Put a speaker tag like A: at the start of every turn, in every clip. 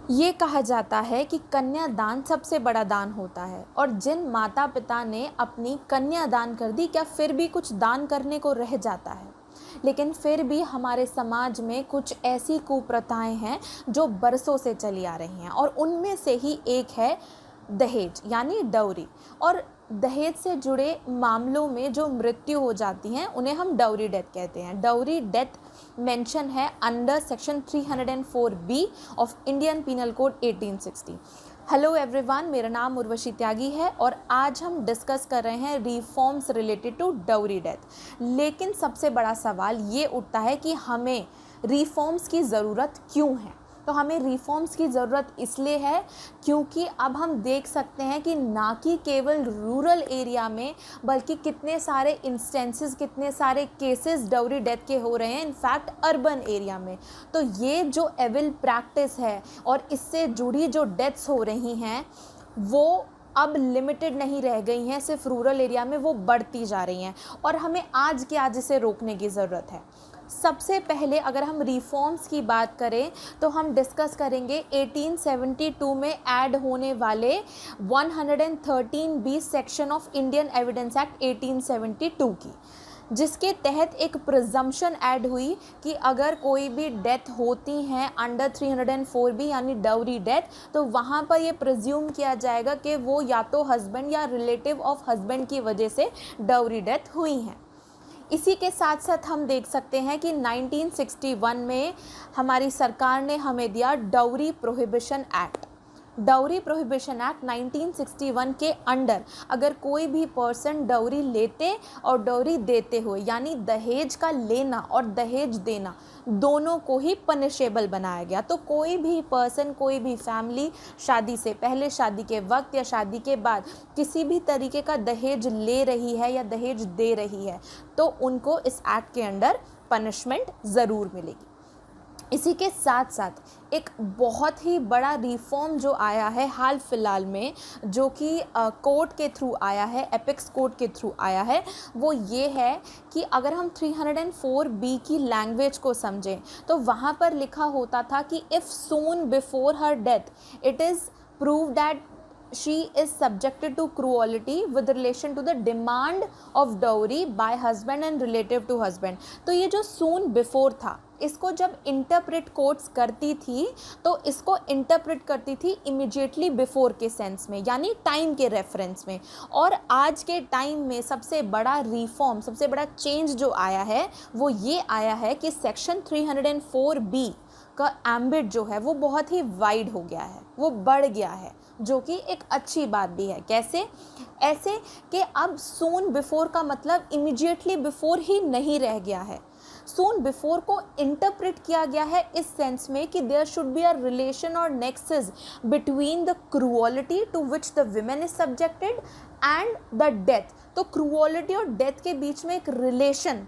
A: ये कहा जाता है कि कन्यादान सबसे बड़ा दान होता है और जिन माता पिता ने अपनी कन्या दान कर दी, क्या फिर भी कुछ दान करने को रह जाता है? लेकिन फिर भी हमारे समाज में कुछ ऐसी कुप्रथाएं हैं जो बरसों से चली आ रही हैं और उनमें से ही एक है दहेज यानी डौरी। और दहेज से जुड़े मामलों में जो मृत्यु हो जाती हैं उन्हें हम डौरी डेथ कहते हैं। डौरी डेथ मेंशन है under section 304B of Indian penal code 1860। Hello everyone, मेरा नाम उर्वशी त्यागी है और आज हम डिस्कस कर रहे हैं reforms related to dowry death. लेकिन सबसे बड़ा सवाल ये उठता है कि हमें रिफॉर्म्स की ज़रूरत क्यों है? तो हमें रिफॉर्म्स की ज़रूरत इसलिए है क्योंकि अब हम देख सकते हैं कि ना कि केवल रूरल एरिया में बल्कि कितने सारे इंस्टेंसेस, कितने सारे केसेस डौरी डेथ के हो रहे हैं इनफैक्ट अर्बन एरिया में। तो ये जो एविल प्रैक्टिस है और इससे जुड़ी जो डेथ्स हो रही हैं वो अब लिमिटेड नहीं रह गई हैं सिर्फ रूरल एरिया में, वो बढ़ती जा रही हैं और हमें आज के आज इसे रोकने की ज़रूरत है। सबसे पहले अगर हम रिफॉर्म्स की बात करें तो हम डिस्कस करेंगे 1872 में ऐड होने वाले 113B section of Indian evidence act 1872 की, जिसके तहत एक प्रिजम्पशन ऐड हुई कि अगर कोई भी डेथ होती हैं अंडर 304B यानी डौरी डेथ, तो वहाँ पर ये प्रिज्यूम किया जाएगा कि वो या तो हस्बैंड या रिलेटिव ऑफ हस्बैंड की वजह से डौरी डेथ हुई हैं। इसी के साथ साथ हम देख सकते हैं कि 1961 में हमारी सरकार ने हमें दिया डौरी प्रोहिबिशन एक्ट। डौरी प्रोहिबिशन एक्ट 1961 के अंडर अगर कोई भी पर्सन डौरी लेते और डौरी देते हुए यानी दहेज का लेना और दहेज देना दोनों को ही पनिशेबल बनाया गया। तो कोई भी पर्सन, कोई भी फैमिली शादी से पहले, शादी के वक्त या शादी के बाद किसी भी तरीके का दहेज ले रही है या दहेज दे रही है तो उनको इस एक्ट के अंडर पनिशमेंट ज़रूर मिलेगी। इसी के साथ साथ एक बहुत ही बड़ा रिफॉर्म जो आया है हाल फिलहाल में, जो कि कोर्ट के थ्रू आया है, एपेक्स कोर्ट के थ्रू आया है, वो ये है कि अगर हम 304B की लैंग्वेज को समझें तो वहाँ पर लिखा होता था कि if soon before her death it is prove that she is subjected to cruelty with relation to the demand of dowry by husband and relative to husband। तो ये जो soon before था, इसको जब इंटरप्रेट कोर्ट्स करती थी तो इसको इंटरप्रेट करती थी इमिडिएटली बिफोर के सेंस में, यानी टाइम के रेफरेंस में। और आज के टाइम में सबसे बड़ा रिफॉर्म, सबसे बड़ा चेंज जो आया है वो ये आया है कि सेक्शन 304B का एम्बिट जो है वो बहुत ही वाइड हो गया है, वो बढ़ गया है, जो कि एक अच्छी बात भी है। कैसे? ऐसे कि अब सून बिफोर का मतलब इमीडिएटली बिफोर ही नहीं रह गया है। सून बिफोर को इंटरप्रेट किया गया है इस सेंस में कि there should be a relation और nexus between the cruelty to which the women is subjected and the death. तो क्रूअलिटी और डेथ के बीच में एक रिलेशन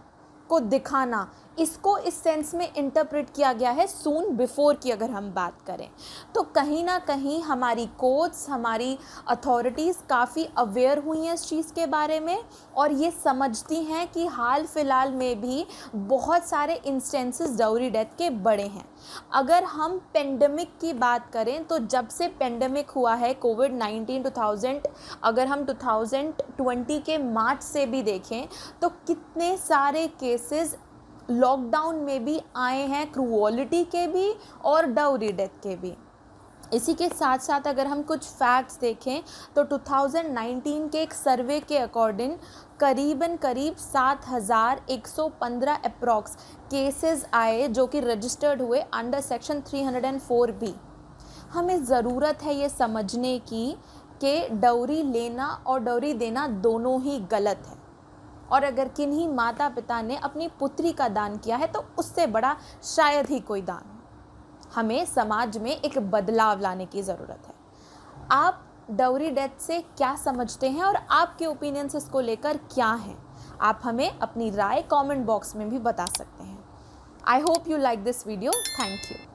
A: को दिखाना, इसको इस सेंस में इंटरप्रेट किया गया है सून बिफोर की अगर हम बात करें। तो कहीं ना कहीं हमारी कोर्ट्स, हमारी अथॉरिटीज़ काफ़ी अवेयर हुई हैं इस चीज़ के बारे में और ये समझती हैं कि हाल फिलहाल में भी बहुत सारे इंस्टेंसेस डौरी डेथ के बढ़े हैं। अगर हम पेंडेमिक की बात करें तो जब से पेंडेमिक हुआ है कोविड-19 अगर हम 2020 के मार्च से भी देखें तो कितने सारे केसेस लॉकडाउन में भी आए हैं, क्रूअलिटी के भी और डौरी डेथ के भी। इसी के साथ साथ अगर हम कुछ फैक्ट्स देखें तो 2019 के एक सर्वे के अकॉर्डिंग करीब 7,115 अप्रॉक्स केसेस आए जो कि रजिस्टर्ड हुए अंडर सेक्शन 304B। हमें ज़रूरत है ये समझने की कि डौरी लेना और डौरी देना दोनों ही गलत है और अगर किन्हीं माता पिता ने अपनी पुत्री का दान किया है तो उससे बड़ा शायद ही कोई दान हो। हमें समाज में एक बदलाव लाने की ज़रूरत है। आप डौरी डेथ से क्या समझते हैं और आपके ओपिनियंस इसको लेकर क्या हैं? आप हमें अपनी राय कमेंट बॉक्स में भी बता सकते हैं। I hope you like this video. Thank you.